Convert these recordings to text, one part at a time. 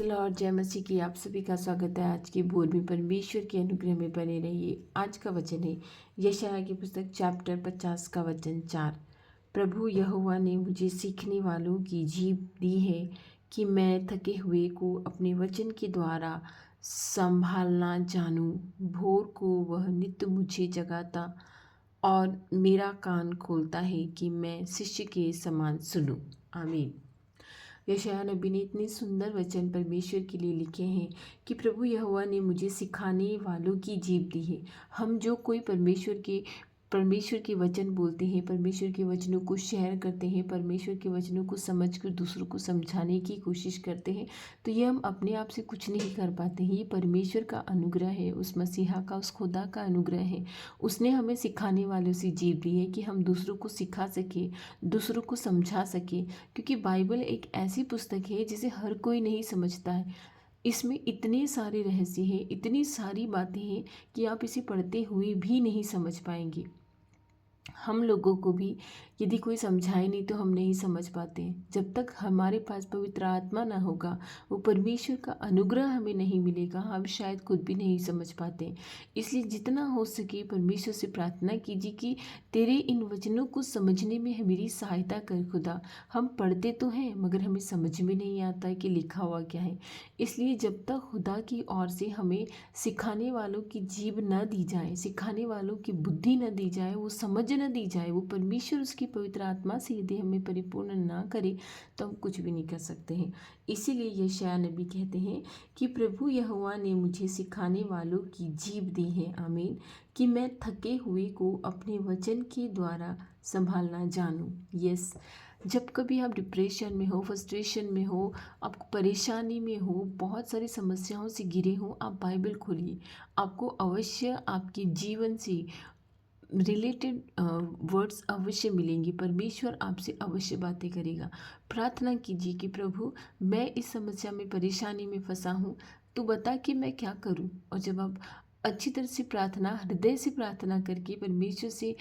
The Lord, जय मसीह की। आप सभी का स्वागत है आज की भोर में। परमेश्वर के अनुग्रह में बने रहिए। आज का वचन है यशायाह की पुस्तक चैप्टर 50 का वचन 4। प्रभु यहोवा ने मुझे सीखने वालों की जीभ दी है कि मैं थके हुए को अपने वचन के द्वारा संभालना जानूं। भोर को वह नित्य मुझे जगाता और मेरा कान खोलता है कि मैं शिष्य के समान सुनूं। आमीन। यशायाह नबी ने इतने सुंदर वचन परमेश्वर के लिए लिखे हैं कि प्रभु यहोवा ने मुझे सिखाने वालों की जीभ दी है। हम जो कोई परमेश्वर के वचन बोलते हैं, परमेश्वर के वचनों को शेयर करते हैं, परमेश्वर के वचनों को समझकर दूसरों को समझाने की कोशिश करते हैं, तो ये हम अपने आप से कुछ नहीं कर पाते हैं। ये परमेश्वर का अनुग्रह है, उस मसीहा का, उस खुदा का अनुग्रह है। उसने हमें सिखाने वालों से जीभ दी है कि हम दूसरों को सिखा सके, दूसरों को समझा सके। क्योंकि बाइबल एक ऐसी पुस्तक है जिसे हर कोई नहीं समझता है। इसमें इतने सारे रहस्य हैं, इतनी सारी बातें हैं कि आप इसे पढ़ते हुए भी नहीं समझ पाएंगे। हम लोगों को भी यदि कोई समझाए नहीं तो हम नहीं समझ पाते हैं। जब तक हमारे पास पवित्र आत्मा ना होगा, वो परमेश्वर का अनुग्रह हमें नहीं मिलेगा, हम शायद खुद भी नहीं समझ पाते। इसलिए जितना हो सके परमेश्वर से प्रार्थना कीजिए कि तेरे इन वचनों को समझने में मेरी सहायता कर खुदा। हम पढ़ते तो हैं मगर हमें समझ में नहीं आता है कि लिखा हुआ क्या है। इसलिए जब तक खुदा की ओर से हमें सिखाने वालों की जीभ न दी जाए, सिखाने वालों की बुद्धि न दी जाए, वो समझ न दी जाए, वो परमेश्वर उसकी पवित्र आत्मा से यदि हमें परिपूर्ण ना करे तो हम कुछ भी नहीं कर सकते हैं। इसीलिए यशायाह नबी कहते हैं कि प्रभु यहोवा ने मुझे सिखाने वालों की जीभ दी है, आमीन, कि मैं थके हुए को अपने वचन के द्वारा संभालना जानूं। यस, जब कभी आप डिप्रेशन में हो, फ्रस्ट्रेशन में हो, आपको परेशानी में हो, बहुत सारी समस्याओं से घिरे हो, आप बाइबल खोलिए। आपको अवश्य आपके जीवन से रिलेटेड वर्ड्स अवश्य मिलेंगे। परमेश्वर आपसे अवश्य बातें करेगा। प्रार्थना कीजिए कि प्रभु, मैं इस समस्या में, परेशानी में फंसा हूँ, तू बता कि मैं क्या करूँ। और जब आप अच्छी तरह से प्रार्थना, हृदय से प्रार्थना करके परमेश्वर से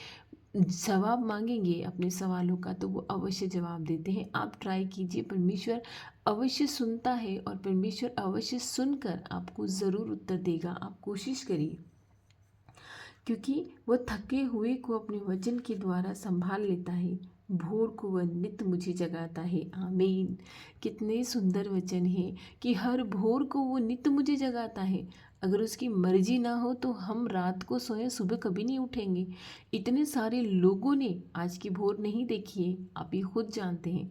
जवाब मांगेंगे अपने सवालों का, तो वो अवश्य जवाब देते हैं। आप ट्राई कीजिए, परमेश्वर अवश्य सुनता है और परमेश्वर अवश्य सुनकर आपको ज़रूर उत्तर देगा। आप कोशिश करिए, क्योंकि वह थके हुए को अपने वचन के द्वारा संभाल लेता है। भोर को वह नित्य मुझे जगाता है। आमीन। कितने सुंदर वचन है कि हर भोर को वो नित्य मुझे जगाता है। अगर उसकी मर्जी ना हो तो हम रात को सोए, सुबह कभी नहीं उठेंगे। इतने सारे लोगों ने आज की भोर नहीं देखी है, आप ये खुद जानते हैं।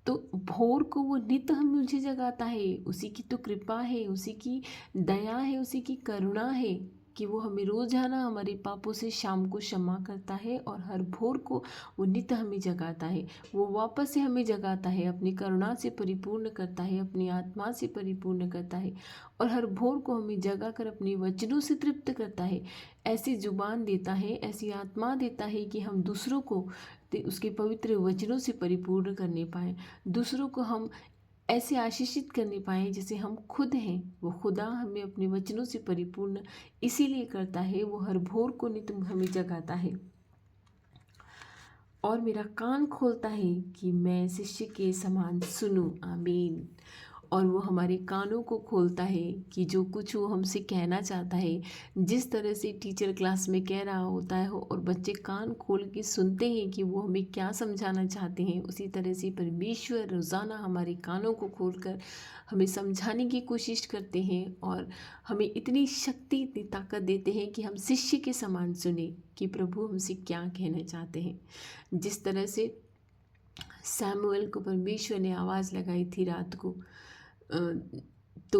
तो भोर को वो नित्य हम मुझे जगाता है। उसी की तो कृपा है, उसी की दया है, उसी की करुणा है कि वो हमें रोजाना हमारे पापों से शाम को क्षमा करता है और हर भोर को वो नित्य हमें जगाता है। वो वापस से हमें जगाता है, अपनी करुणा से परिपूर्ण करता है, अपनी आत्मा से परिपूर्ण करता है और हर भोर को हमें जगा कर अपने वचनों से तृप्त करता है। ऐसी जुबान देता है, ऐसी आत्मा देता है कि हम दूसरों को उसके पवित्र वचनों से परिपूर्ण करने पाएँ, दूसरों को हम ऐसे आशीषित करने पाएँ जैसे हम खुद हैं। वो खुदा हमें अपने वचनों से परिपूर्ण इसीलिए करता है, वो हर भोर को नित्य हमें जगाता है और मेरा कान खोलता है कि मैं शिष्य के समान सुनूं। आमीन। और वो हमारे कानों को खोलता है कि जो कुछ वो हमसे कहना चाहता है, जिस तरह से टीचर क्लास में कह रहा होता है और बच्चे कान खोल के सुनते हैं कि वो हमें क्या समझाना चाहते हैं, उसी तरह से परमेश्वर रोज़ाना हमारे कानों को खोलकर हमें समझाने की कोशिश करते हैं और हमें इतनी शक्ति, इतनी ताकत देते हैं कि हम शिष्य के समान सुने कि प्रभु हमसे क्या कहना चाहते हैं। जिस तरह से सैमुअल को परमेश्वर ने आवाज़ लगाई थी रात को, तो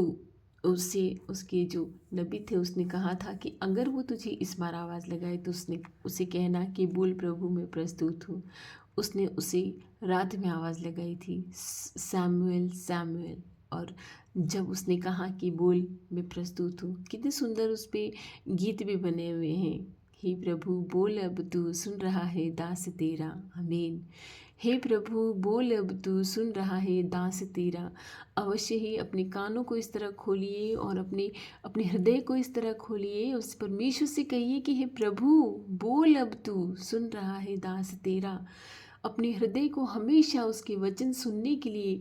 उससे उसके जो नबी थे उसने कहा था कि अगर वो तुझे इस बार आवाज़ लगाए तो उसने उसे कहना कि बोल प्रभु मैं प्रस्तुत हूँ। उसने उसे रात में आवाज़ लगाई थी, सैमुअल सैमुअल। और जब उसने कहा कि बोल मैं प्रस्तुत हूँ, कितने सुंदर उस पर गीत भी बने हुए हैं। हे प्रभु बोल अब तू सुन रहा है दास तेरा। आमीन। हे प्रभु बोल अब तू सुन रहा है दास तेरा। अवश्य ही अपने कानों को इस तरह खोलिए और अपने हृदय को इस तरह खोलिए, उस परमेश्वर से कहिए कि हे प्रभु बोल अब तू सुन रहा है दास तेरा। अपने हृदय को हमेशा उसके वचन सुनने के लिए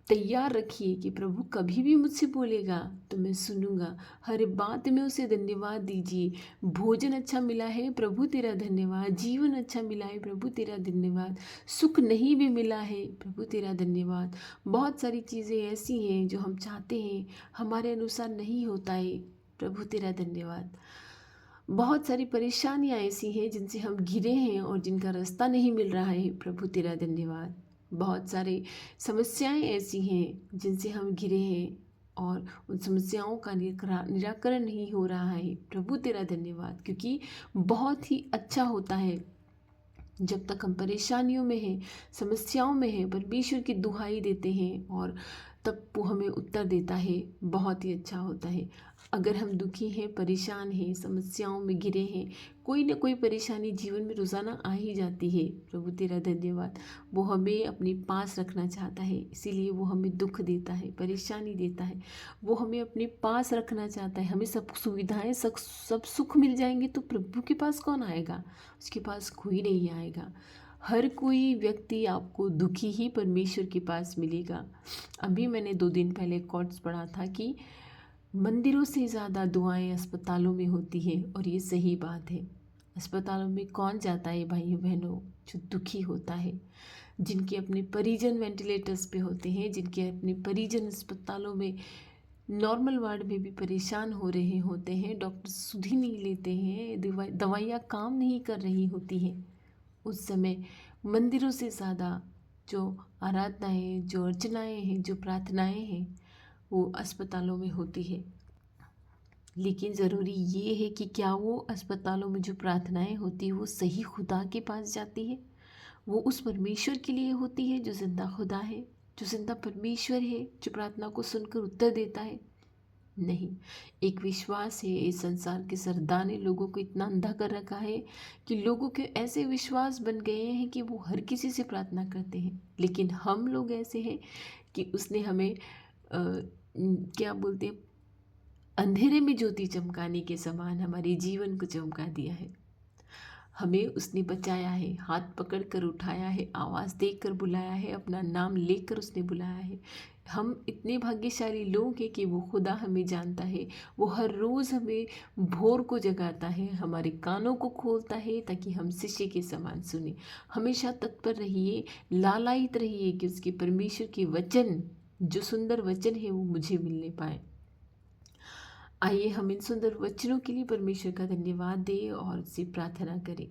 तैयार रखिए कि प्रभु कभी भी मुझसे बोलेगा तो मैं सुनूंगा। हर बात में उसे धन्यवाद दीजिए। भोजन अच्छा मिला है, प्रभु तेरा धन्यवाद। जीवन अच्छा मिला है, प्रभु तेरा धन्यवाद। सुख नहीं भी मिला है, प्रभु तेरा धन्यवाद। बहुत सारी चीज़ें ऐसी हैं जो हम चाहते हैं, हमारे अनुसार नहीं होता है, प्रभु तेरा धन्यवाद। बहुत सारी परेशानियां ऐसी हैं जिनसे हम घिरे हैं और जिनका रास्ता नहीं मिल रहा है, प्रभु तेरा धन्यवाद। बहुत सारी समस्याएं ऐसी हैं जिनसे हम घिरे हैं और उन समस्याओं का निराकरण नहीं हो रहा है, प्रभु तेरा धन्यवाद। क्योंकि बहुत ही अच्छा होता है जब तक हम परेशानियों में हैं, समस्याओं में हैं, परमेश्वर की दुहाई देते हैं और तब वो हमें उत्तर देता है, बहुत ही अच्छा होता है। अगर हम दुखी हैं, परेशान हैं, समस्याओं में घिरे हैं, कोई ना कोई परेशानी जीवन में रोज़ाना आ ही जाती है, प्रभु तेरा धन्यवाद। वो हमें अपने पास रखना चाहता है, इसीलिए वो हमें दुख देता है, परेशानी देता है। वो हमें अपने पास रखना चाहता है। हमें सब सुविधाएं, सब सुख मिल जाएंगे तो प्रभु के पास कौन आएगा? उसके पास कोई नहीं आएगा। हर कोई व्यक्ति आपको दुखी ही परमेश्वर के पास मिलेगा। अभी मैंने 2 दिन पहले कोट्स पढ़ा था कि मंदिरों से ज़्यादा दुआएं अस्पतालों में होती हैं, और ये सही बात है। अस्पतालों में कौन जाता है भाइयों बहनों? जो दुखी होता है, जिनके अपने परिजन वेंटिलेटर्स पे होते हैं, जिनके अपने परिजन अस्पतालों में नॉर्मल वार्ड में भी परेशान हो रहे होते हैं, डॉक्टर सुध ही नहीं लेते हैं, दवाइयाँ काम नहीं कर रही होती हैं। उस समय मंदिरों से ज़्यादा जो आराधनाएं, जो अर्चनाएं हैं, जो प्रार्थनाएं हैं, वो अस्पतालों में होती है। लेकिन ज़रूरी ये है कि क्या वो अस्पतालों में जो प्रार्थनाएं होती है वो सही खुदा के पास जाती है? वो उस परमेश्वर के लिए होती है जो जिंदा खुदा है, जो जिंदा परमेश्वर है, जो प्रार्थना को सुनकर उत्तर देता है? नहीं। एक विश्वास है, इस संसार के सरदार ने लोगों को इतना अंधा कर रखा है कि लोगों के ऐसे विश्वास बन गए हैं कि वो हर किसी से प्रार्थना करते हैं। लेकिन हम लोग ऐसे हैं कि उसने हमें क्या बोलते हैं, अंधेरे में ज्योति चमकाने के समान हमारे जीवन को चमका दिया है। हमें उसने बचाया है, हाथ पकड़ कर उठाया है, आवाज़ देकर बुलाया है, अपना नाम लेकर उसने बुलाया है। हम इतने भाग्यशाली लोग हैं कि वो खुदा हमें जानता है। वो हर रोज़ हमें भोर को जगाता है, हमारे कानों को खोलता है ताकि हम शीशे के समान सुने। हमेशा तत्पर रहिए, लालायित रहिए कि उसके परमेश्वर के वचन, जो सुंदर वचन है, वो मुझे मिलने पाए। आइए हम इन सुंदर वचनों के लिए परमेश्वर का धन्यवाद दें और उससे प्रार्थना करें।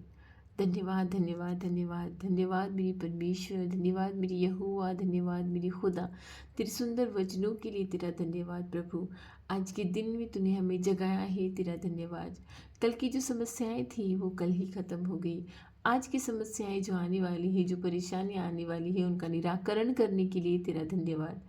धन्यवाद, धन्यवाद, धन्यवाद, धन्यवाद मेरे परमेश्वर, धन्यवाद मेरी यहोवा, धन्यवाद मेरी खुदा, तेरे सुंदर वचनों के लिए तेरा धन्यवाद प्रभु। आज के दिन में तूने हमें जगाया है, तेरा धन्यवाद। कल की जो समस्याएं थी वो कल ही ख़त्म हो गई। आज की समस्याएं जो आने वाली है, जो परेशानियां आने वाली है, उनका निराकरण करने के लिए तेरा धन्यवाद।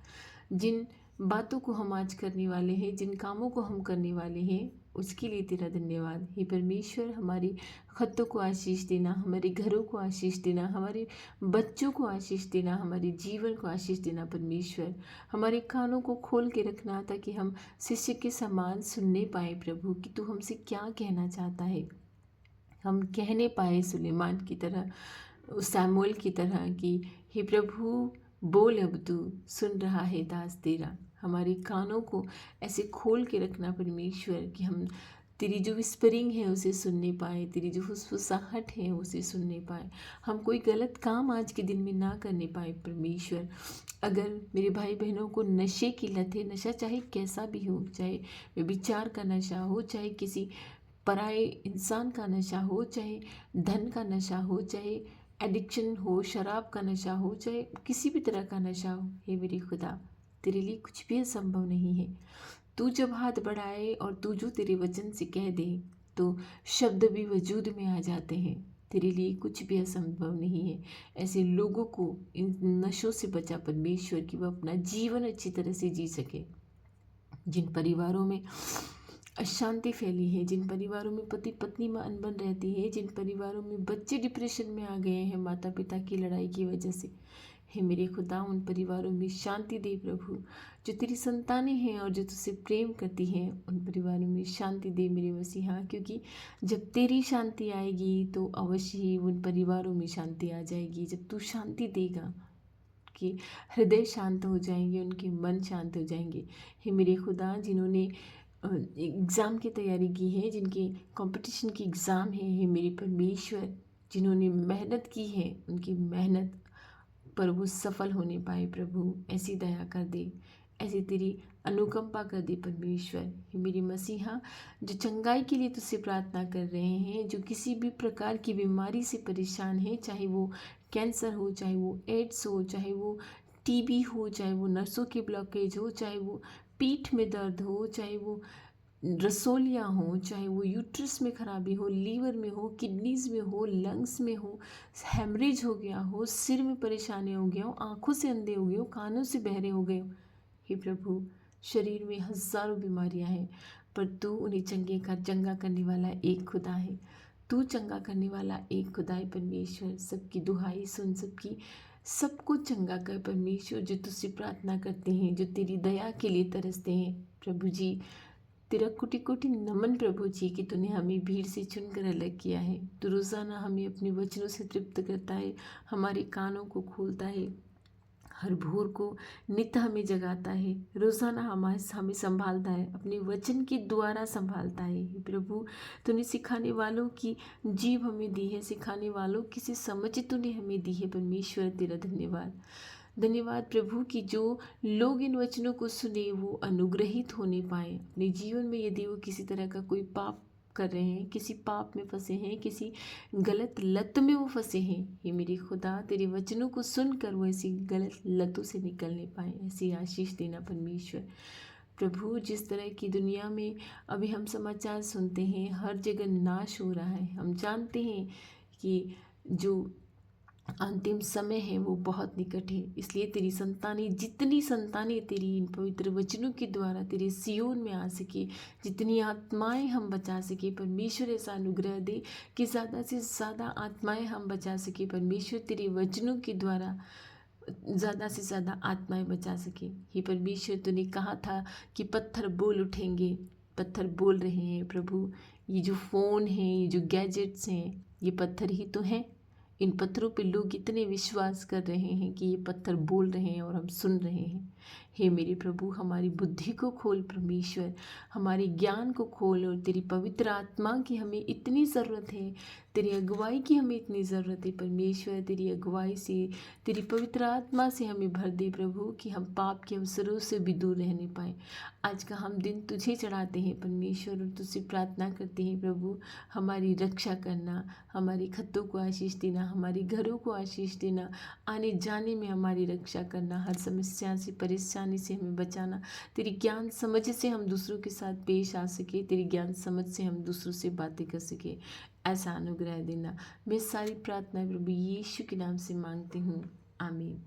जिन बातों को हम आज करने वाले हैं, जिन कामों को हम करने वाले हैं, उसके लिए तेरा धन्यवाद। हे परमेश्वर, हमारे खतों को आशीष देना, हमारे घरों को आशीष देना, हमारे बच्चों को आशीष देना, हमारे जीवन को आशीष देना परमेश्वर। हमारे कानों को खोल के रखना ताकि हम शिष्य के समान सुनने पाए प्रभु कि तू हमसे क्या कहना चाहता है। हम कहने पाए सुलेमान की तरह, उस सैमुअल की तरह कि हे प्रभु बोल, अब तू सुन रहा है दास तेरा। हमारे कानों को ऐसे खोल के रखना परमेश्वर कि हम तेरी जो विस्परिंग है उसे सुनने पाए, तेरी जो फुसफुसाहट है उसे सुनने पाए। हम कोई गलत काम आज के दिन में ना करने पाए परमेश्वर। अगर मेरे भाई बहनों को नशे की लत है, नशा चाहे कैसा भी हो, चाहे व्यभिचार का नशा हो, चाहे किसी पराए इंसान का नशा हो, चाहे धन का नशा हो, चाहे एडिक्शन हो, शराब का नशा हो, चाहे किसी भी तरह का नशा हो, हे मेरी खुदा, तेरे लिए कुछ भी असंभव नहीं है। तू जब हाथ बढ़ाए और तू जो तेरे वचन से कह दे तो शब्द भी वजूद में आ जाते हैं। तेरे लिए कुछ भी असंभव नहीं है। ऐसे लोगों को इन नशों से बचा परमेश्वर कि वह अपना जीवन अच्छी तरह से जी सके। जिन परिवारों में अशांति फैली है, जिन परिवारों में पति पत्नी में अनबन रहती है, जिन परिवारों में बच्चे डिप्रेशन में आ गए हैं माता पिता की लड़ाई की वजह से, हे मेरे खुदा, उन परिवारों में शांति दे प्रभु। जो तेरी संतानें हैं और जो तुझसे प्रेम करती हैं, उन परिवारों में शांति दे मेरे मसीहा। क्योंकि जब तेरी शांति आएगी तो अवश्य ही उन परिवारों में शांति आ जाएगी। जब तू शांति देगा उनके हृदय शांत हो जाएंगे, उनके मन शांत हो जाएंगे। हे मेरे खुदा, जिन्होंने एग्ज़ाम की तैयारी की है, जिनके कंपटीशन की एग्ज़ाम है, हे मेरे परमेश्वर, जिन्होंने मेहनत की है, उनकी मेहनत पर वो सफल होने पाए प्रभु, ऐसी दया कर दे, ऐसी तेरी अनुकंपा कर दे परमेश्वर। हे मेरी मसीहा, जो चंगाई के लिए तुझसे प्रार्थना कर रहे हैं, जो किसी भी प्रकार की बीमारी से परेशान है, चाहे वो कैंसर हो, चाहे वो एड्स हो, चाहे वो टीबी हो, चाहे वो नसों की ब्लॉकेज हो, चाहे वो पीठ में दर्द हो, चाहे वो रसोलियाँ हों, चाहे वो यूट्रस में खराबी हो, लीवर में हो, किडनीज में हो, लंग्स में हो, हेमरेज हो गया हो, सिर में परेशानी हो गया हो, आँखों से अंधे हो गए हो, कानों से बहरे हो गए हो, हे प्रभु, शरीर में हज़ारों बीमारियां हैं, पर तू उन्हें चंगा करने वाला एक खुदा है। तू चंगा करने वाला एक खुदा है परमेश्वर। सबकी दुहाई सुन, सबको चंगा कर परमेश्वर, जो तुझसे प्रार्थना करते हैं, जो तेरी दया के लिए तरसते हैं प्रभु जी। तेरा कोटि कोटि नमन प्रभु जी कि तूने हमें भीड़ से चुनकर अलग किया है। तू रोज़ाना हमें अपने वचनों से तृप्त करता है, हमारे कानों को खोलता है, हर भोर को नित्य हमें जगाता है, रोज़ाना हमें संभालता है, अपने वचन के द्वारा संभालता है। हे प्रभु, तूने सिखाने वालों की जीभ हमें दी है, सिखाने वालों की से समझ तूने हमें दी है परमेश्वर, तेरा धन्यवाद। धन्यवाद प्रभु कि जो लोग इन वचनों को सुने वो अनुग्रहित होने पाए अपने जीवन में। यदि वो किसी तरह का कोई पाप कर रहे हैं, किसी पाप में फंसे हैं, किसी गलत लत में वो फंसे हैं, ये मेरे खुदा तेरे वचनों को सुनकर वो ऐसी गलत लतों से निकलने पाए, ऐसी आशीष देना परमेश्वर। प्रभु, जिस तरह की दुनिया में अभी हम समाचार सुनते हैं, हर जगह नाश हो रहा है, हम जानते हैं कि जो अंतिम समय है वो बहुत निकट है। इसलिए तेरी संतानें, जितनी संतानें तेरी इन पवित्र वचनों के द्वारा तेरे सियोन में आ सके, जितनी आत्माएं हम बचा सके परमेश्वर, ऐसा अनुग्रह दे कि ज़्यादा से ज़्यादा आत्माएं हम बचा सके परमेश्वर, तेरे वचनों के द्वारा ज़्यादा से ज़्यादा आत्माएं बचा सके। हे परमेश्वर, तूने कहा था कि पत्थर बोल उठेंगे, पत्थर बोल रहे हैं प्रभु। ये जो फ़ोन हैं, ये जो गैजेट्स हैं, ये पत्थर ही तो हैं। इन पत्थरों पे लोग इतने विश्वास कर रहे हैं कि ये पत्थर बोल रहे हैं और हम सुन रहे हैं। हे मेरे प्रभु, हमारी बुद्धि को खोल परमेश्वर, हमारे ज्ञान को खोल, और तेरी पवित्र आत्मा की हमें इतनी ज़रूरत है, तेरी अगुवाई की हमें इतनी ज़रूरत है परमेश्वर। तेरी अगुवाई से, तेरी पवित्र आत्मा से हमें भर दे प्रभु, कि हम पाप के अवसरों से भी दूर रहने पाए। आज का हम दिन तुझे चढ़ाते हैं परमेश्वर, और तुझसे प्रार्थना करते हैं प्रभु, हमारी रक्षा करना, हमारे खतों को आशीष देना, हमारे घरों को आशीष देना, आने जाने में हमारी रक्षा करना, हर समस्या से, परेशानी से हमें बचाना। तेरी ज्ञान समझ से हम दूसरों के साथ पेश आ सके, तेरी ज्ञान समझ से हम दूसरों से बातें कर सके, ऐसा अनुग्रह देना। मैं सारी प्रार्थना प्रभु यीशु के नाम से मांगती हूँ, आमीन।